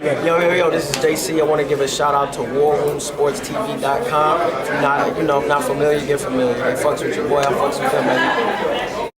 Yo, this is JC. I want to give a shout out to WarRoomSportsTV.com. If you're not familiar, get familiar. They fucks with your boy, I fucks with them, man.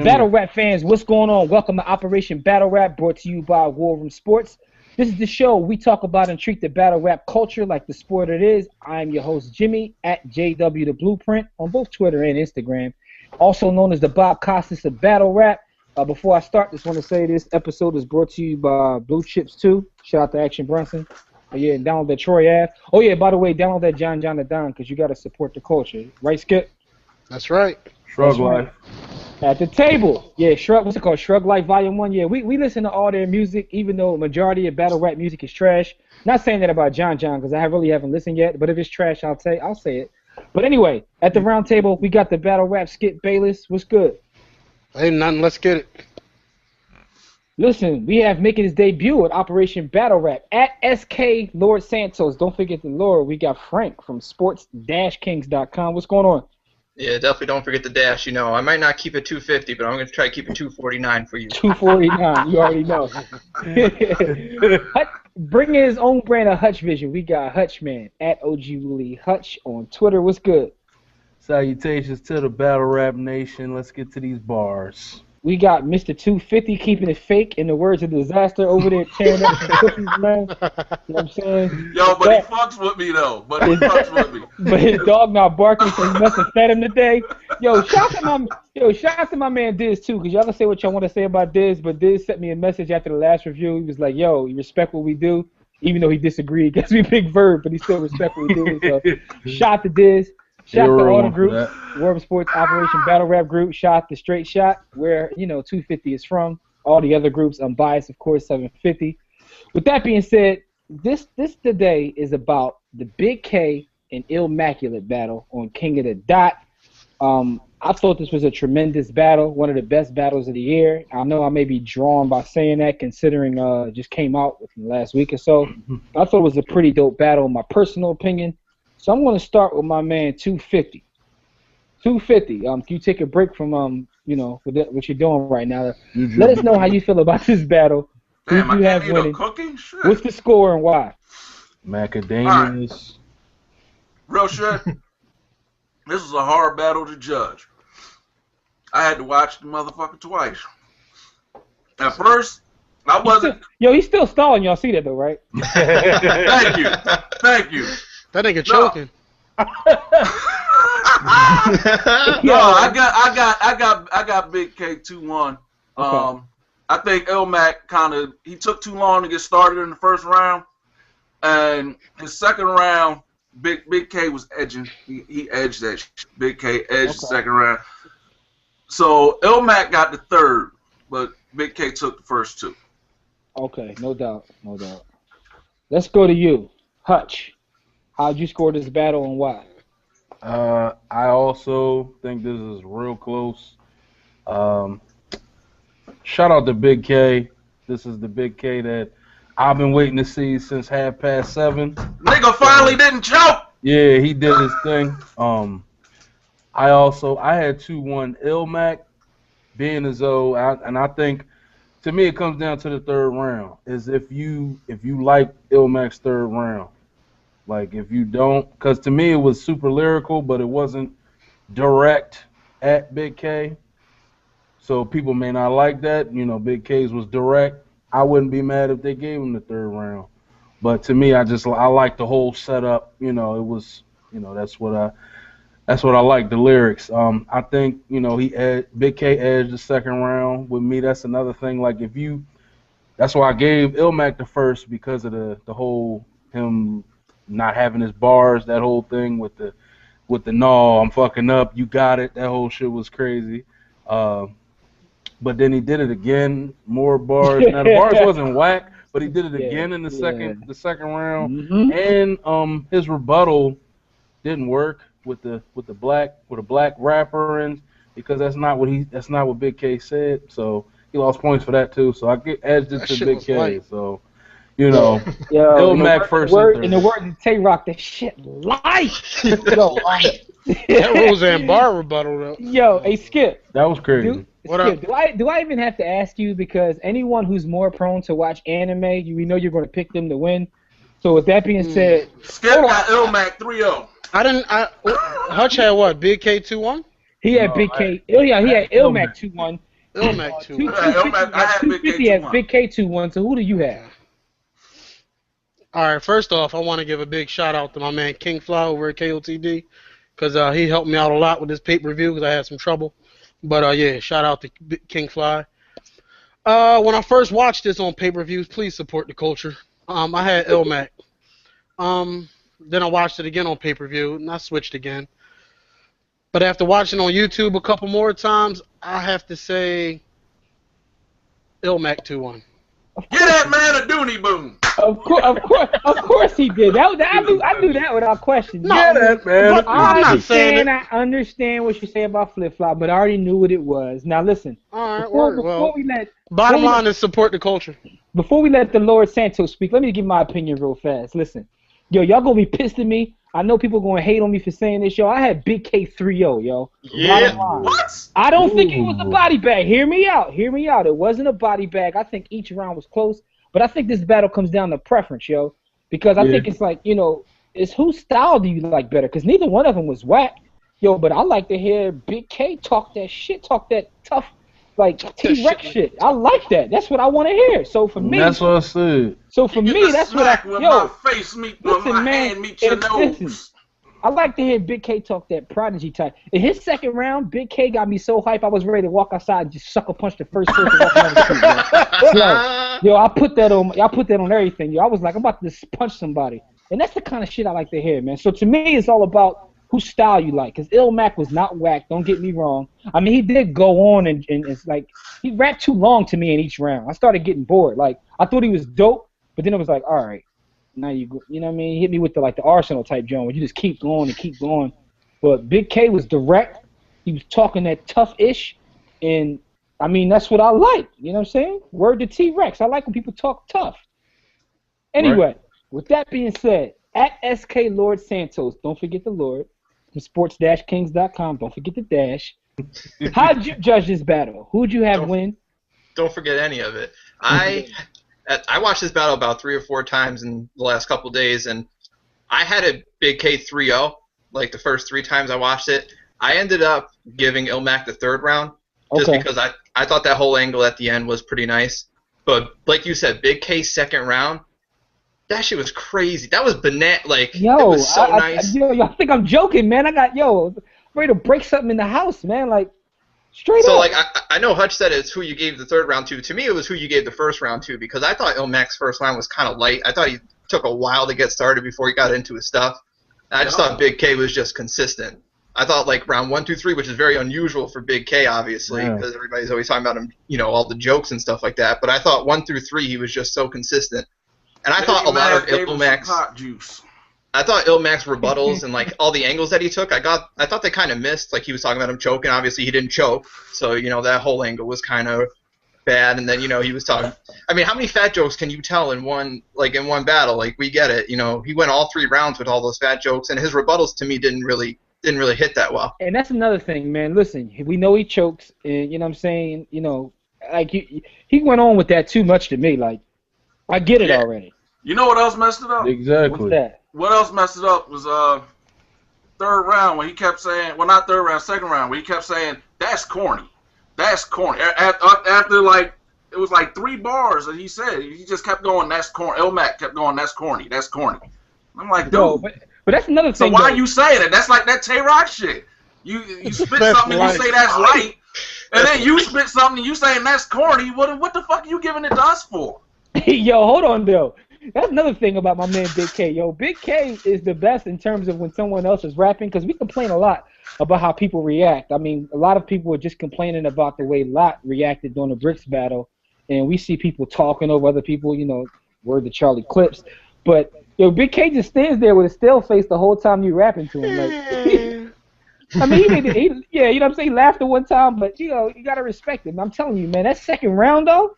Battle Rap fans, what's going on? Welcome to Operation Battle Rap, brought to you by War Room Sports. This is the show we talk about and treat the battle rap culture like the sport it is. I'm your host, Jimmy, at JW The Blueprint, on both Twitter and Instagram, also known as the Bob Costas of Battle Rap. Before I start, just want to say this episode is brought to you by Blue Chips 2. Shout out to Action Brunson. Yeah, download that Troy Ave. Oh, yeah, by the way, download that John the Don, because you got to support the culture. Right, Skip? That's right. Shrug Life. At the table. Yeah, what's it called? Shrug Life Volume 1. Yeah, we listen to all their music, even though majority of battle rap music is trash. Not saying that about John, because I really haven't listened yet, but if it's trash, I'll say it. But anyway, at the round table, we got the battle rap Skip Bayless. What's good? Ain't nothing. Let's get it. Listen, we have making his debut at Operation Battle Rap at SK Lord Santos. Don't forget the Lord. We got Frank from sports-kings.com. What's going on? Yeah, definitely don't forget the dash. You know, I might not keep it 250, but I'm going to try to keep it 249 for you. 249, you already know. Bringing his own brand of Hutch Vision, we got Hutchman at OG Lee Hutch on Twitter. What's good? Salutations to the Battle Rap Nation. Let's get to these bars. We got Mr. 250 keeping it fake, in the words of Disaster, over there tearing up some cookies, man. You know what I'm saying? Yo, but he fucks with me, though. But his dog not barking, so he must have fed him today. Yo, shout out to my man Diz, too, because y'all can say what y'all want to say about Diz, but Diz sent me a message after the last review. He was like, yo, you respect what we do, even though he disagreed. Guess we big verb, but he still respect what we do. So, shout out to Diz. Shout out to all the groups, War Sports Operation Battle Rap Group, Shot the Straight Shot, where, 250 is from. All the other groups, unbiased, of course, 750. With that being said, this today is about the Big K and Illmaculate battle on King of the Dot. I thought this was a tremendous battle, one of the best battles of the year. I know I may be drawn by saying that, considering it just came out within the last week or so. I thought it was a pretty dope battle, in my personal opinion. So I'm going to start with my man 250. 250. Can you take a break from what you're doing right now? Let us know how you feel about this battle. Damn, who you have winning? Shit. What's the score and why? Macadamias. Right. Real shit. This is a hard battle to judge. I had to watch the motherfucker twice. At first, I wasn't. He's still stalling. Y'all see that though, right? Thank you. That nigga choking. I got Big K 2-1. Okay. I think Illmac he took too long to get started in the first round, and his second round, Big K was edging. He edged that shit. Big K edged the second round. So Illmac got the third, but Big K took the first two. Okay, no doubt. Let's go to you, Hutch. How'd you score this battle and why? I also think this is real close. Shout out to Big K. This is the Big K that I've been waiting to see since 7:30. Nigga finally didn't choke. Yeah, he did his thing. I had 2-1 Illmac, being as though, and I think, to me, it comes down to the third round. Is if you like Illmac's third round. Like, if you don't, because to me it was super lyrical, but it wasn't direct at Big K. So people may not like that. Big K's was direct. I wouldn't be mad if they gave him the third round. But to me, I like the whole setup. It was, that's what I like, the lyrics. I think, Big K edged the second round. With me, that's another thing. Like, that's why I gave Illmac the first, because of the whole him not having his bars, that whole thing with the no, I'm fucking up, you got it, that whole shit was crazy. But then he did it again, more bars. Now the bars wasn't whack, but he did it again in the second round. And his rebuttal didn't work with a black rapper, and because that's not what Big K said. So he lost points for that too. So I edged it to Big K. Light. So Illmac first. In the words of Tay-Rock, that shit light. That Roseanne Barr rebuttal though. Yo, hey Skip. That was crazy. What Skip, up? do I even have to ask you, because anyone who's more prone to watch anime, we know you're going to pick them to win. So with that being said, Skip hold on. got Illmac 3-0. Hutch had what? Big K 2-1? He had Big K. Oh yeah, he had Illmac 2-1. Illmac 2-1. 250 I had Big K 250 has 2-1. Big K 2-1. So who do you have? All right, first off, I want to give a big shout out to my man King Fly over at KOTD, because he helped me out a lot with this pay-per-view because I had some trouble. But yeah, shout out to King Fly. When I first watched this on pay-per-views, please support the culture. I had Illmac. Then I watched it again on pay-per-view, and I switched again. But after watching on YouTube a couple more times, I have to say Illmac 2-1. Get that man a Dooney Boom. Of course he did. I knew that without question. Yeah, that man. I'm not saying I understand what you say about flip flop, but I already knew what it was. Now listen. All right, Before we let bottom line is support the culture. Before we let the Lord Santos speak, let me give my opinion real fast. Listen, y'all gonna be pissed at me. I know people gonna hate on me for saying this, yo. I had Big K 3-0, yo. Yeah. What? I don't think it was a body bag. Hear me out. It wasn't a body bag. I think each round was close, but I think this battle comes down to preference, yo. Because I think it's like, it's whose style do you like better? Because neither one of them was whack, yo. But I like to hear Big K talk that shit, talk that tough, like T-Rex shit. I like that. That's what I want to hear. So for me, That's what I said. So for me, that's what I. With Yo, my face meet, with my hand meet your nose. Listen, I like to hear Big K talk that prodigy type. In his second round, Big K got me so hype I was ready to walk outside and just sucker punch the first person walking on the street. Yo, I put that on everything. Yo, I was like, I'm about to just punch somebody, and that's the kind of shit I like to hear, man. So to me, it's all about whose style you like. Because Illmac was not whack. Don't get me wrong. I mean, he did go on and it's like he rapped too long to me in each round. I started getting bored. Like I thought he was dope, but then it was like, all right. Now you know what I mean? He hit me with the Arsenal type joint where you just keep going and keep going. But Big K was direct. He was talking that tough-ish, and I mean that's what I like. You know what I'm saying? Word to T-Rex. I like when people talk tough. Anyway, with that being said, at SK Lord Santos, don't forget the Lord, from sports-kings.com. Don't forget the dash. How'd you judge this battle? Who'd you have win? Don't forget any of it. I watched this battle about 3 or 4 times in the last couple days, and I had a Big K 3-0, like the first 3 times I watched it. I ended up giving Illmac the third round just because I thought that whole angle at the end was pretty nice. But like you said, Big K's second round, that shit was crazy. That was banana. Like, it was so nice. I think I'm joking, man. Ready to break something in the house, man. Like, straight so, up. like, I know Hutch said it's who you gave the third round to. To me, it was who you gave the first round to because I thought Illmac's first round was kind of light. I thought he took a while to get started before he got into his stuff. And I just thought Big K was just consistent. I thought, like, round 1, 2, 3, which is very unusual for Big K, obviously, because everybody's always talking about him, all the jokes and stuff like that. But I thought 1 through 3, he was just so consistent. And I thought a lot of Illmac's rebuttals and like all the angles that he took, I thought they kind of missed. Like he was talking about him choking. Obviously, he didn't choke, so that whole angle was kind of bad. And then he was talking. I mean, how many fat jokes can you tell in one battle? Like we get it. He went all 3 rounds with all those fat jokes, and his rebuttals to me didn't really hit that well. And that's another thing, man. Listen, we know he chokes, and you know what I'm saying. Like he went on with that too much to me. Like I get it already. You know what else messed it up? Exactly. What's that? What else messed it up was third round when he kept saying, well, not third round, second round, where he kept saying, that's corny. That's corny. After like, it was like 3 bars that he said, he just kept going, that's corny. Illmac kept going, that's corny, that's corny. I'm like, dude. No, but that's another thing. So why you saying it? That's like that Tay-Rock shit. You spit something and you say that's light, and then you spit something and you saying that's corny. What the fuck are you giving it to us for? Yo, hold on, though. That's another thing about my man Big K. Yo, Big K is the best in terms of when someone else is rapping, because we complain a lot about how people react. I mean, a lot of people are just complaining about the way Lot reacted during the Bricks battle, and we see people talking over other people, word to Charlie Clips. But, yo, Big K just stands there with a still face the whole time you rapping to him. Like, I mean, you know what I'm saying? He laughed at one time, but, you got to respect him. I'm telling you, man, that second round, though,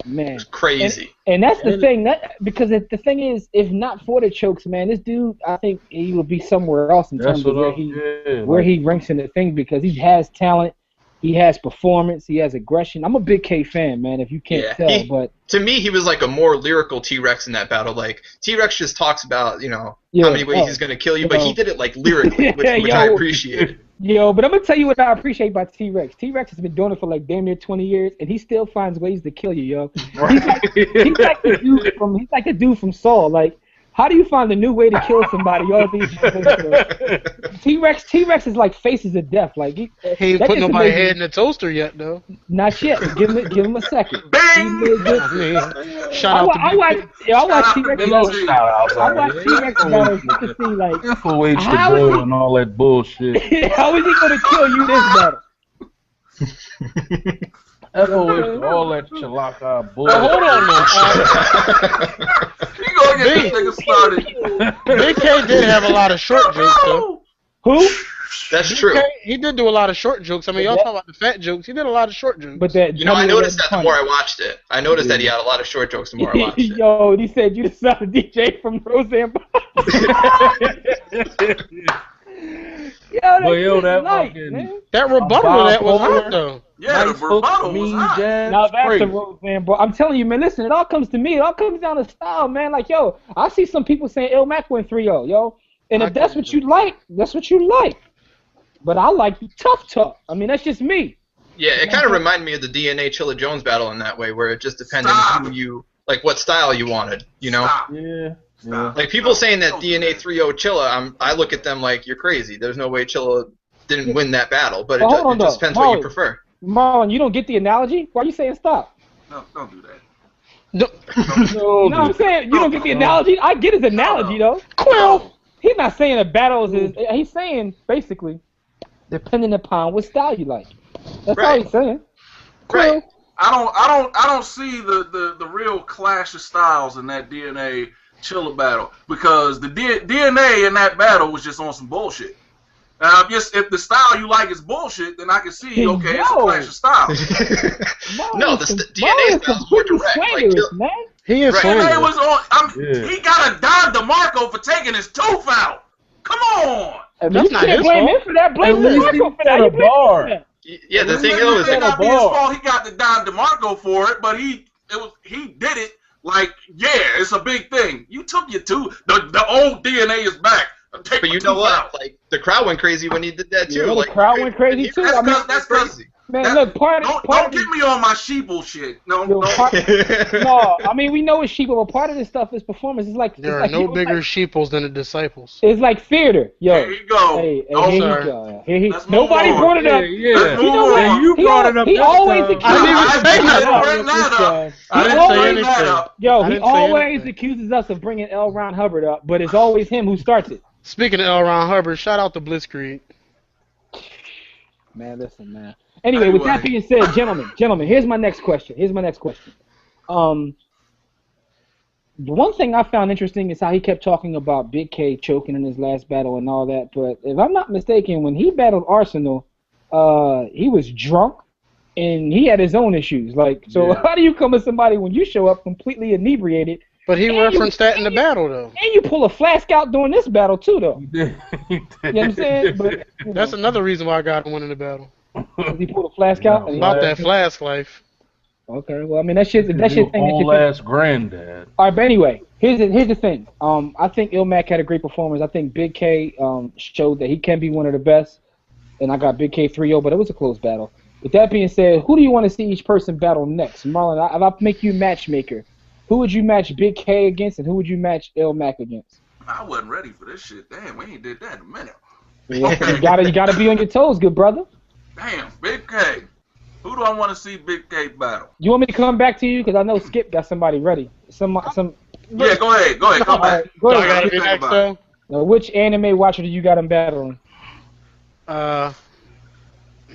man, it's crazy. And that's the thing, because the thing is, if not for the chokes, man, this dude, I think he would be somewhere else in terms of where he ranks in the thing, because he has talent. He has performance. He has aggression. I'm a Big K fan, man. If you can't tell, but to me, he was like a more lyrical T-Rex in that battle. Like T-Rex just talks about how many ways he's gonna kill you, but he did it like lyrically, which I appreciate. Yo, but I'm gonna tell you what I appreciate about T-Rex. T-Rex has been doing it for like damn near 20 years, and he still finds ways to kill you, yo. He's like the dude from Saw. Like, how do you find a new way to kill somebody all these years? T-Rex is like faces of death. Like he ain't put nobody's head in the toaster yet, though. Not yet. Give him a second. Shout out to I watch T-Rex battles. I watch T-Rex battles just to see like FOH and all that bullshit. How is he gonna kill you this battle? FOH all that chalaka bullshit. Hold on now. You gonna get this nigga started? Big K did have a lot of short jokes, though. Who? That's true. He did do a lot of short jokes. I mean, y'all talking about the fat jokes. He did a lot of short jokes. But that, I noticed that the more I watched it. I noticed that he had a lot of short jokes the more I watched it. Yo, he said you the son of DJ from Roseanne. That rebuttal of that was hot, though. Yeah, the rebuttal was hot. Now that's the Roseanne, bro. I'm telling you, man, listen, it all comes to me. It all comes down to style, man. Like, yo, I see some people saying Illmac went 3-0, yo. And if that's what you like, that's what you like. But I like the tough. I mean, that's just me. Yeah, it kind of reminded me of the DNA Chilla Jones battle in that way, where it just depended on who you, like, what style you wanted, you know? Stop. Yeah. Like, people saying that DNA 3-0 Chilla, I look at them like, you're crazy. There's no way Chilla didn't win that battle, but it just depends what you prefer. Marlon, you don't get the analogy? Why are you saying stop? No, don't do that. No, I'm saying you don't get the analogy. I get his analogy, though. Quill. He's not saying that battles is. He's saying basically, depending upon what style you like. That's all he's saying. Right. I don't see the real clash of styles in that DNA Chilla battle, because the DNA in that battle was just on some bullshit. If the style you like is bullshit, then I can see it's a clash of styles. No, the DNA style is more direct. Man. He is DNA was on. He got a Don DeMarco for taking his tooth out. Come on. That's not his blame fault. him for that. Blame DeMarco for that. A bar. Yeah, the thing is, it not be his fault. He got the Don DeMarco for it, but he did it like, it's a big thing. You took your tooth. The old DNA is back. But you know what? Like, the crowd went crazy when he did that too. Yeah, like, the crowd went crazy too. That's crazy. Man, look, don't get me on my sheeple shit. No. No, I mean, we know it's sheeple, but part of this stuff is performance. It's like there are no bigger sheeples than the disciples. It's like theater, yo. There you go. Hey, Oh, here sorry. you go. Nobody brought it up. Let's You know move what? on. You brought it up. He always I didn't say anything. Yo, he always accuses us of bringing L. Ron Hubbard up, but it's always him who starts it. Speaking of L. Ron Hubbard, shout out to Blitzkrieg. Man, listen, man. Anyway, with that being said, gentlemen, here's my next question. The one thing I found interesting is how he kept talking about Big K choking in his last battle and all that. But if I'm not mistaken, when he battled Arsenal, he was drunk and he had his own issues. Like, so how do you come with somebody when you show up completely inebriated? But he referenced that in the battle, though. And you pull a flask out during this battle, too, though. You know what I'm saying? But, that's another reason why I got him winning the battle. He pulled a flask out? About that flask life. Okay, well, I mean, that shit thing. Old ass granddad. All right, but anyway, here's the thing. I think Illmac had a great performance. I think Big K showed that he can be one of the best. And I got Big K 3-0, but it was a close battle. With that being said, who do you want to see each person battle next? Marlon, if I make you matchmaker, who would you match Big K against, and who would you match Illmac against? I wasn't ready for this shit. Damn, we ain't did that in a minute. Okay. You gotta be on your toes, good brother. Damn, Big K. Who do I want to see Big K battle? You want me to come back to you? Because I know Skip got somebody ready. Yeah, go ahead. Come back. Go ahead. I gotta be next, though. Now, which anime watcher do you got him battling?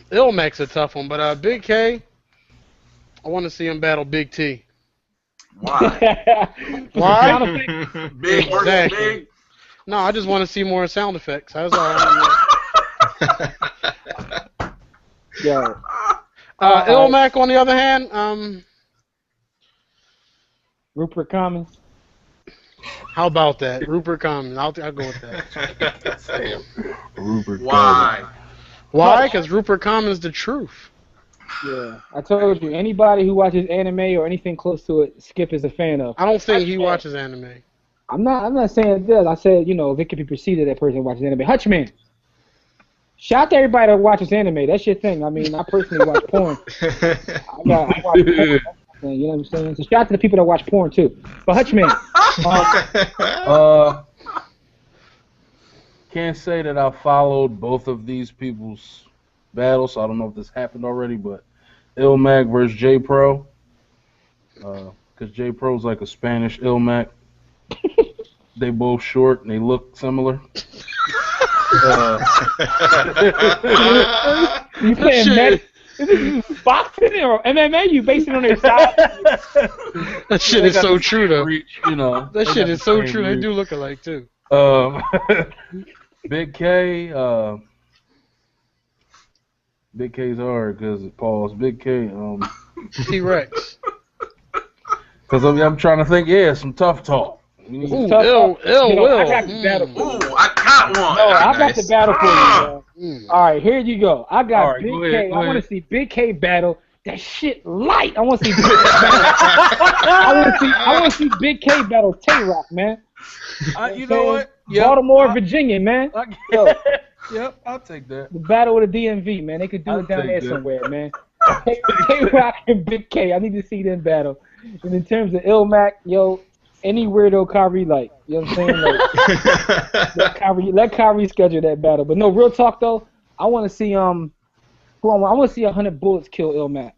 Illmac's a tough one, but Big K, I want to see him battle Big T. Why? Why? Big versus Big? No, I just want to see more sound effects. That's all I want. Yo. Illmac, on the other hand, Rupert Commons. How about that? Rupert Commons. I'll go with that. Rupert. Why? Why? Because Rupert Commons the truth. Yeah, I told you, anybody who watches anime or anything close to it, Skip is a fan of. I don't think he watches anime. I'm not saying it does. I said, if it could be perceived that that person watches anime. Hutchman, shout out to everybody that watches anime. That's your thing. I mean, I personally watch porn. I watch porn. You know what I'm saying? So shout out to the people that watch porn too. But Hutchman, can't say that I followed both of these people's battles, so I don't know if this happened already, but Illmac versus J Pro. Because J Pro's like a Spanish Illmac. They both short and they look similar. You playing boxing or MMA? You basing it on their size? That shit is so true, though. That shit is so true. They do look alike, too. Big K, Big K's hard because it paused. Big K, T-Rex. Because I'm trying to think, some tough talk. Ooh, Will. Will. I got the battle for you. Ooh, I got one. No, I got the battle for you, bro. All right, here you go. I got All right, Big go K. ahead. I want to see Big K battle. That shit light. I want to see Big K battle. I want to see Big K battle Tay-Rock, man. You know what? Baltimore, Virginia, man. Yo, Yep, I'll take that. the battle with the DMV, man. They could do I'll it down take there that. somewhere, man. Tay-Rock and Big K. I need to see them battle. And in terms of Illmac, any weirdo Kyrie like. You know what I'm saying? Like, let Kyrie schedule that battle. But no, real talk though, I want to see I want to see 100 bullets kill Illmac.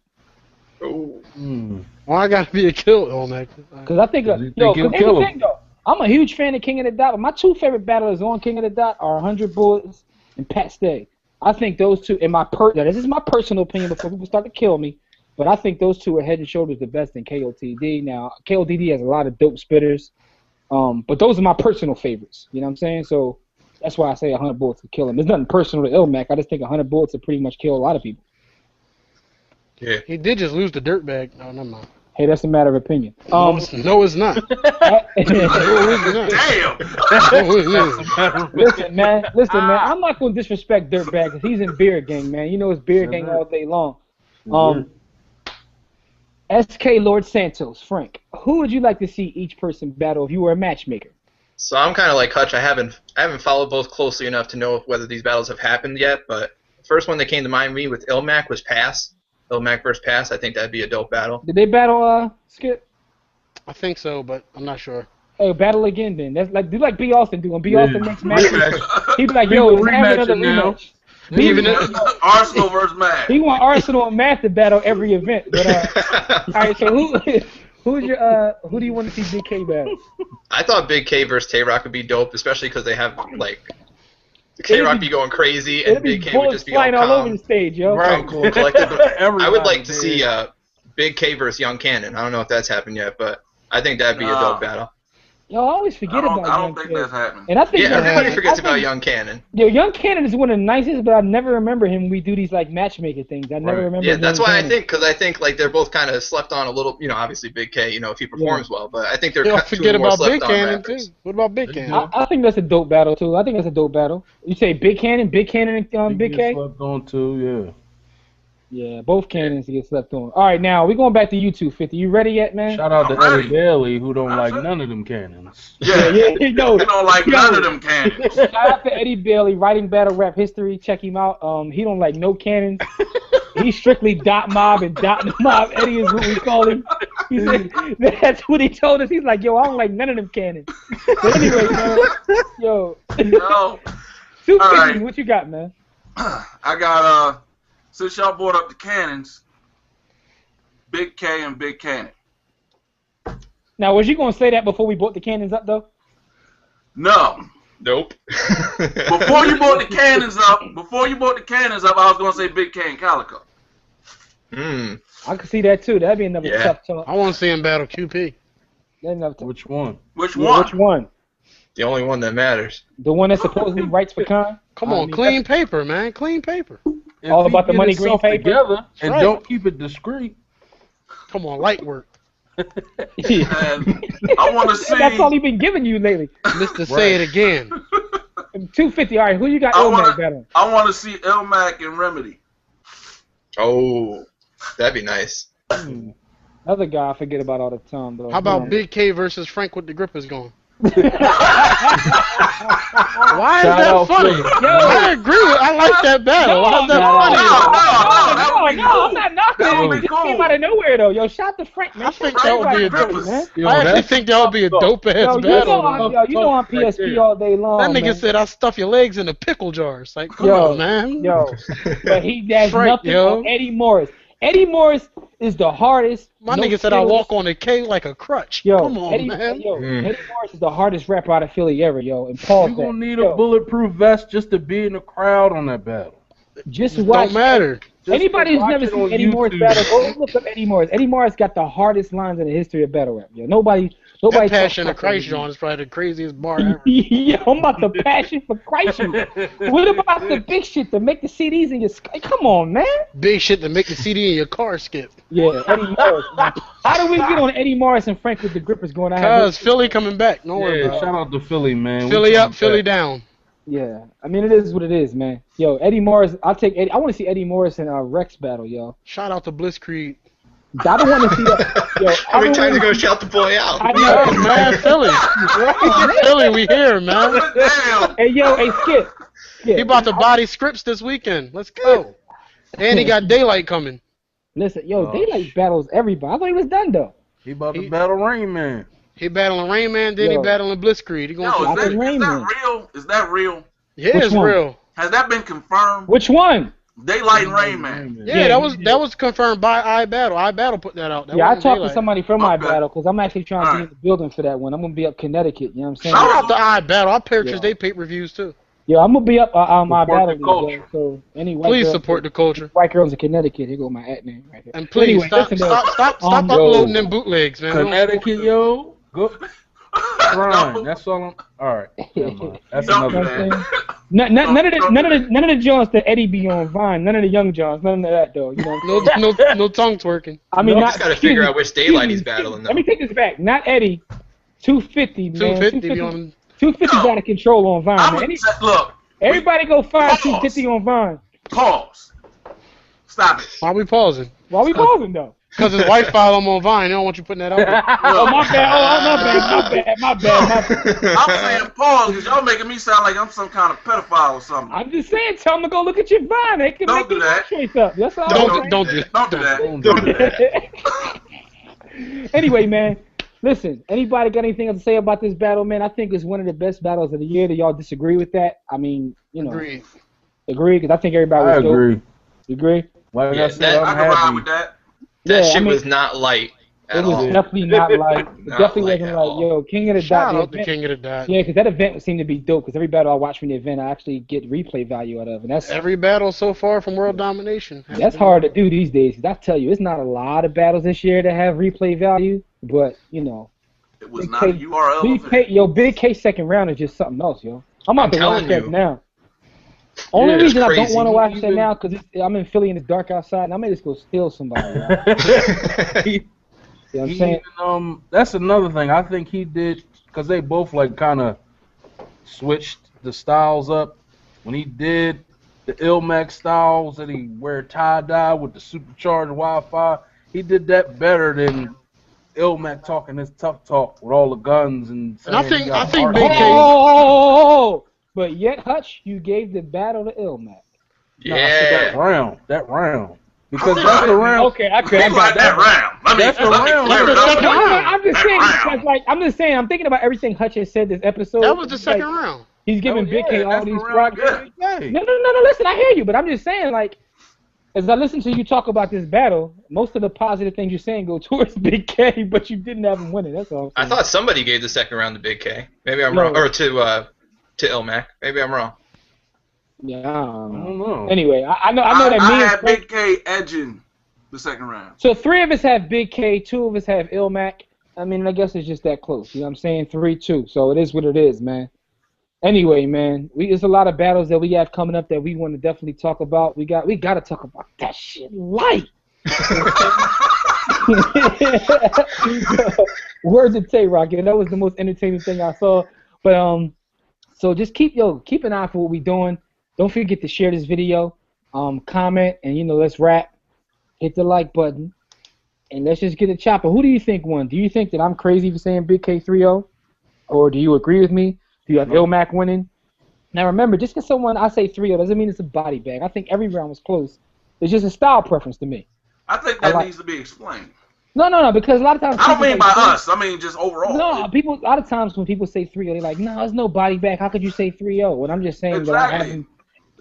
Well, I gotta be a kill, Illmac. Because I think, he'll kill him. though, I'm a huge fan of King of the Dot, but my two favorite battlers on King of the Dot are 100 bullets and Pat Stay. I think those two, now this is my personal opinion before people start to kill me, but I think those two are head and shoulders the best in KOTD. Now, KOTD has a lot of dope spitters, but those are my personal favorites. You know what I'm saying? So that's why I say 100 bullets to kill him. There's nothing personal to Illmac. I just think 100 bullets would pretty much kill a lot of people. Yeah. He did just lose the dirtbag. No, never mind. Hey, that's a matter of opinion. No, it's not. Damn. Listen, man. I'm not going to disrespect Dirtbag because he's in Beer Gang, man. You know it's Beer Gang all day long. SK Lord Santos, Frank, who would you like to see each person battle if you were a matchmaker? So I'm kind of like Hutch. I haven't followed both closely enough to know whether these battles have happened yet. But the first one that came to mind to me with Illmac was Pass. Illmac versus Pass. I think that'd be a dope battle. Did they battle Skip? I think so, but I'm not sure. Hey, battle again then. That's like do like B. Austin do. When B. Austin makes matches, he'd be like, yo, let's have another rematch. Arsenal versus Matt. He want Arsenal and Matt to battle every event. But all right, so who do you want to see Big K battle? I thought Big K versus Tay-Rock would be dope, especially because they have like Tay-Rock be going crazy and Big K would just be flying all over the calm, stage, yo. calm, cool, and collected. I would like to see Big K versus Young Cannon. I don't know if that's happened yet, but I think that'd be a dope battle. Yo, I always forget about Young Cannon. I don't think that's happening. And I think everybody forgets about Young Cannon. Yo, Young Cannon is one of the nicest, but I never remember him when we do these like matchmaker things. I never remember. Yeah, that's Young why Cannon. I think like they're both kind of slept on a little. Obviously Big K, if he performs well, but I think they're Don't two forget more about slept Big on Cannon rappers. too. What about Big Cannon? I think that's a dope battle too. I think that's a dope battle. You say Big Cannon and Big K? Slept on too, yeah. Yeah, both cannons get slept on. All right, now we're going back to you two, 50. You ready yet, man? Shout out to Eddie Bailey, who don't like none of them cannons. Yeah, He don't like none of them cannons. Shout out to Eddie Bailey, writing battle rap history. Check him out. He don't like no cannons. He's strictly dot mob and dot mob. Eddie is what we call him. He said, that's what he told us. He's like, yo, I don't like none of them cannons. But anyway, man, yo. No. 250, right. what you got, man? I got since y'all brought up the cannons, Big K and Big Cannon. Now, was you going to say that before we brought the cannons up, though? No. Nope. Before you brought the cannons up, I was going to say Big K and Calico. I could see that, too. That'd be another tough talk. I want to see him battle QP. Which one? Which one? The only one that matters. The one that supposedly writes for Khan? Come on, clean paper, man. Clean paper. If all he about the get money green himself paper? together and Right. don't keep it discreet. Come on, light work. And I want to see. That's all he's been giving you lately. Mr. Say it again. 250. All right, who you got Illmac battling? I want to see Illmac and Remedy. Oh. That'd be nice. Another guy I forget about all the time, though. How about Big K versus Frank with the grippers going? Why is Shout that out funny? Philly. Yo, I agree with. I like that battle. Why is that funny? No, I'm not knocking That it. would It be just came cool. out of nowhere, though. Yo, shout to Frank, man. I think Shout that would be a Frank, dope- man. Yo, I actually that's think that would be a dope ass Yo, battle. you know I'm PSP all day long, That nigga man. said I stuff your legs in the pickle jars. Like, come Yo, on, man. Yo, but he has Frank, nothing yo. on Eddie Morris. Eddie Morris is the hardest. My no nigga said I skills- walk on a K like a crutch. Yo, Come on, Eddie, man. Eddie Morris is the hardest rapper out of Philly ever, yo. And Paul You gonna need a bulletproof vest just to be in the crowd on that battle. Just It watch. don't matter. Just Anybody who's watch never it seen on Eddie Morris YouTube. battle, go look up Eddie Morris. Eddie Morris got the hardest lines in the history of battle rap, yo. Nobody That Passion talks of Christ like John is probably the craziest bar ever. Yo, I'm about the passion for Christ. What about the big shit to make the CDs in your come on, man? Big shit to make the CD in your car skip. Yeah, Eddie Morris. Man. How do we get on Eddie Morris and Frank with the grippers going on? Cause Philly coming back. Don't worry Yeah, about shout out to Philly, man. it. We Philly coming up, Philly back. down. Yeah, I mean it is what it is, man. Yo, Eddie Morris. I'll take Eddie. I want to see Eddie Morris and Rex battle, yo. Shout out to Blitzkrieg. I don't want to see that. Yo, How many times you gonna shout the boy out? I Yeah, know. man, Philly. Philly, we here, man. Damn. Hey, yo, hey, Skip. He about to body scripts this weekend. Let's go. And he got Daylight coming. Listen, yo, Oh, Daylight battles everybody. I thought he was done though. He about to He- battle Rain Man. He battling Rain Man, then Yo. he battling Blitzkrieg. He Yo, going I to think is Rain that Man. real? Is that real? yeah, Which it's one? real. Has that been confirmed? Which one? Daylight and Rain Man. Yeah, that was confirmed by iBattle. iBattle put that out. That Yeah, I wasn't talked to Daylight. somebody from my Okay. battle because I'm actually trying to be Alright. in the building for that one. I'm gonna be up Connecticut. You know what I'm saying? Shout out to iBattle. I purchased Yeah. their pay-per-views too. Yo, I'm gonna be up on my Support battle. the culture. League, so any white Please girl- support the culture. white girls in Connecticut. Here go my at name right here. And please Anyway, stop listen, though. stop Yo. uploading them bootlegs, man. Connecticut, yo. Go. Grind. That's all I'm. All right. Never mind. That's Don't You know another what I'm thing. saying? None of the Johns that Eddie be on Vine. None of the young Johns. None of that though. You know what I'm saying? No tongue twerking. I mean, Just gotta excuse figure me, out which excuse Daylight me, he's excuse battling, me. Let me though. take this back. Not Eddie. 250, man. 250 be on. 250's out of control on Vine, I'm man. gonna look. Everybody go find Pause. 250 on Vine. Pause. Stop it. Why we pausing? Why we pausing though? Because his wife filed him on Vine. They don't want you putting that out there. Oh my bad. My bad. I'm saying pause because y'all making me sound like I'm some kind of pedophile or something. I'm just saying, tell them to go look at your Vine. They can Don't make do their that. choice up. That's all. Don't I'm don't do Don't do that. Don't do that. saying. Anyway, man. Listen, anybody got anything else to say about this battle, man? I think it's one of the best battles of the year. Do y'all disagree with that? I mean, you know, Agreed. agree? Because I think everybody I was dope. agree. You agree? Like Yeah, I said, that- I I'm can ride happy. with that. That Yeah, I shit mean- was not light It at was all. definitely not like, it Not definitely like wasn't at like, all. yo, King of the Shout Dot. out to King of the Dot. Yeah, because that event seemed to be dope. Because every battle I watched from the event, I actually get replay value out of, and that's Every battle so far from World Domination. that's hard to do these days. 'Cause I tell you, it's not a lot of battles this year that have replay value, but you know, It was Big not a K- URL. Big K, yo, Big K second round is just something else, yo. I'm I'm about to watch telling that you. now. Only Yeah, reason I don't crazy. want to watch that Even- now because I'm in Philly and it's dark outside, and I may just go steal somebody. Right? You know what I'm He saying? even, that's another thing. I think he did because they both like kind of switched the styles up. When he did the Illmac styles that he wear tie dye with the supercharged Wi-Fi, he did that better than Illmac talking his tough talk with all the guns and. And I saying he think- got I think art. Big K- Oh, but yet Hutch, you gave the battle to Illmac. No, I said Yeah. that round, because that's the round. Okay, I He could. like that round. Let me That's the let me round. clear it That's the up. second round. I'm just That saying, round. because, like, I'm thinking about everything Hutch has said this episode. That was the It's like, second round. He's giving Big K all that's these the props. round. Yeah. No, listen, I hear you, but I'm just saying, like, as I listen to you talk about this battle, most of the positive things you're saying go towards Big K, but you didn't have him win it. That's all. I thought somebody gave the second round to Big K. Maybe I'm No. wrong. Or to Illmac. Maybe I'm wrong. Yeah, I I don't know. don't know. Anyway, I know that I me and had Frank. Big K edging the second round. So 3 of us have Big K, 2 of us have Illmac. I mean, I guess it's just that close. You know what I'm saying? 3-2. So it is what it is, man. Anyway, man, there's a lot of battles that we have coming up that we want to definitely talk about. We got to talk about that shit light. Words of Tay Rocket. That was the most entertaining thing I saw. But so just keep an eye for what we're doing. Don't forget to share this video, comment, and let's rap. hit the like button, and let's just get a chopper. Who do you think won? Do you think that I'm crazy for saying Big K 3-0? Or do you agree with me? Do you have Illmac winning? Now remember, just because I say 3-0 doesn't mean it's a body bag. I think every round was close. It's just a style preference to me. I think that needs to be explained. No, because a lot of times I don't mean by us. I mean just overall. No, a lot of times when people say 3-0, they're like, no, there's no body bag. How could you say 3-0? And I'm just saying that I haven't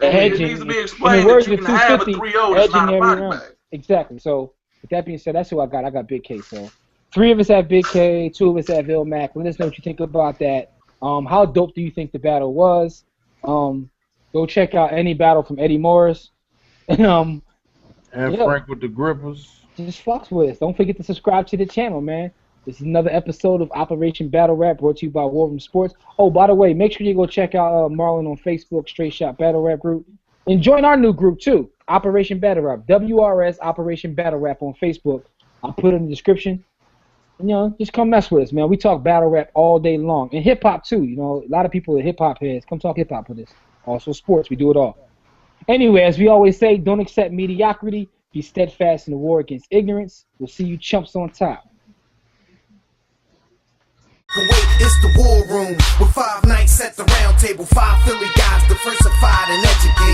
it needs to be explained that you can have a 3-0 that's not a body bag. Exactly. So with that being said, that's who I got. I got Big K. So 3 of us have Big K, 2 of us have Illmac. Let us know what you think about that. How dope do you think the battle was? Go check out any battle from Eddie Morris. And Frank with the grippers. Just fucks with us. Don't forget to subscribe to the channel, man. This is another episode of Operation Battle Rap brought to you by War Room Sports. Oh, by the way, make sure you go check out Marlon on Facebook, Straight Shot Battle Rap Group. And join our new group, too, Operation Battle Rap. WRS Operation Battle Rap on Facebook. I'll put it in the description. And, just come mess with us, man. We talk battle rap all day long. And hip-hop, too. A lot of people are hip-hop heads. Come talk hip-hop with us. Also sports. We do it all. Anyway, as we always say, don't accept mediocrity. Be steadfast in the war against ignorance. We'll see you chumps on top. It's the war room with 5 nights at the round table. 5 Philly guys diversified and educated.